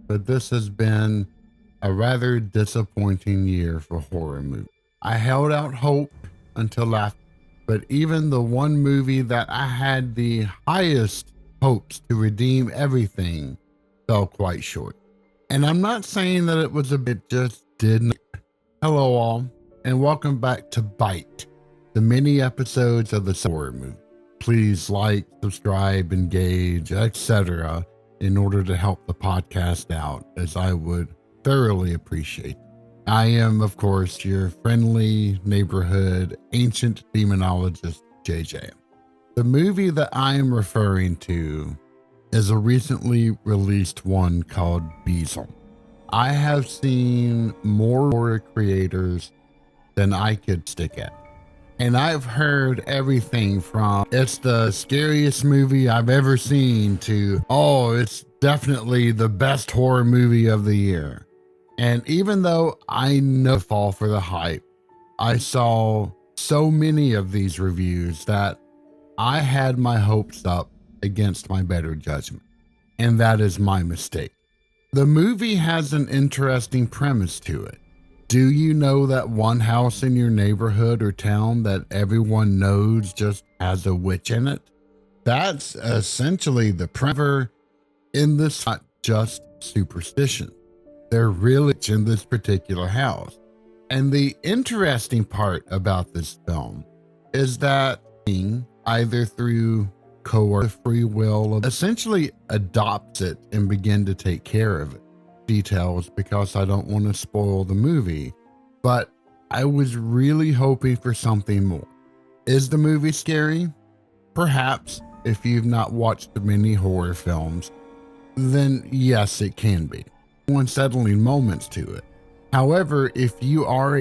but this has been a rather disappointing year for horror movies. I held out hope until after, but even the one movie that I had the highest hopes to redeem everything fell quite short. And I'm not saying that it was it just didn't. Hello all, and welcome back to Bite, the mini episodes of the horror movie. Please like, subscribe, engage, etc. in order to help the podcast out, as I would thoroughly appreciate. I am, of course, your friendly neighborhood ancient demonologist, JJ. The movie that I am referring to is a recently released one called Beezel. I have seen more horror creators than I could stick at. And I've heard everything from it's the scariest movie I've ever seen to, oh, it's definitely the best horror movie of the year. And even though I know fall for the hype, I saw so many of these reviews that I had my hopes up against my better judgment. And that is my mistake. The movie has an interesting premise to it. Do you know that one house in your neighborhood or town that everyone knows just has a witch in it? That's essentially the premise in this, not just superstition. They're really in this particular house. And the interesting part about this film is that either through coercive free will, essentially adopts it and begin to take care of it. Details because I don't want to spoil the movie, but I was really hoping for something more. Is the movie scary? Perhaps. If you've not watched many horror films, then yes, it can be. Unsettling moments to it. However, if you are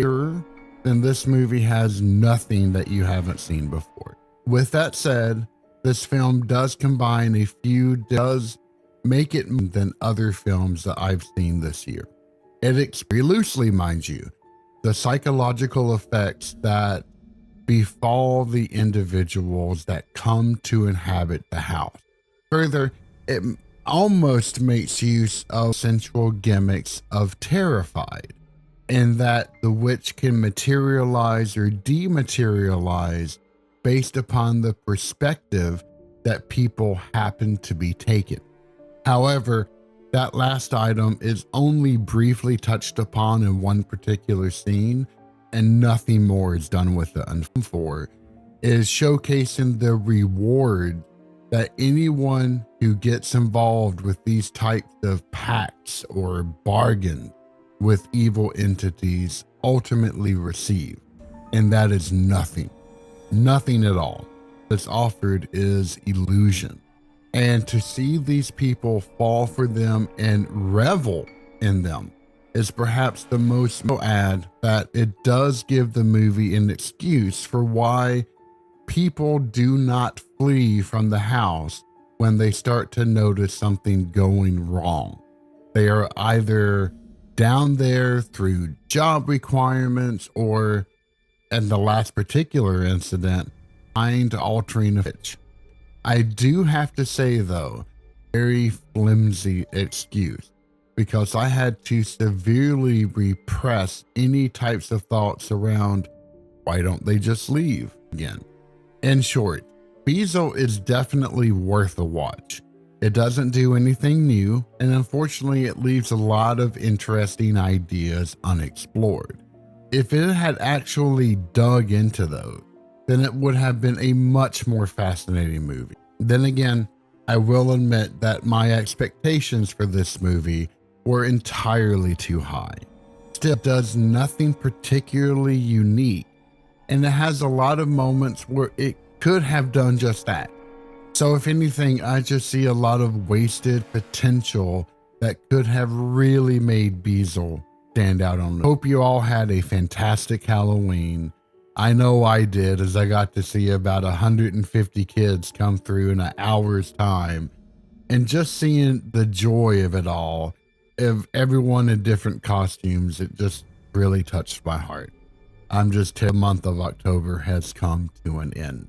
then this movie has nothing that you haven't seen before. With that said, this film does combine does make it than other films that I've seen this year. It very loosely, mind you, the psychological effects that befall the individuals that come to inhabit the house. Further, it almost makes use of sensual gimmicks of Terrified, in that the witch can materialize or dematerialize based upon the perspective that people happen to be taken. However, that last item is only briefly touched upon in one particular scene, and nothing more is done with it. And for is showcasing the reward that anyone who gets involved with these types of pacts or bargains with evil entities ultimately receive, and that is nothing. Nothing at all that's offered is illusion. And to see these people fall for them and revel in them is perhaps the most add that it does give the movie an excuse for why people do not flee from the house when they start to notice something going wrong. They are either down there through job requirements or, in the last particular incident, mind-altering a witch. I do have to say, though, very flimsy excuse, because I had to severely repress any types of thoughts around, why don't they just leave again? In short, Beezel is definitely worth a watch. It doesn't do anything new, and unfortunately it leaves a lot of interesting ideas unexplored. If it had actually dug into those, then it would have been a much more fascinating movie. Then again, I will admit that my expectations for this movie were entirely too high. Still, it does nothing particularly unique, and it has a lot of moments where it could have done just that. So if anything, I just see a lot of wasted potential that could have really made Beezel stand out on. Hope you all had a fantastic Halloween. I know I did, as I got to see about 150 kids come through in an hour's time, and just seeing the joy of it all, of everyone in different costumes, it just really touched my heart. I'm just the month of October has come to an end.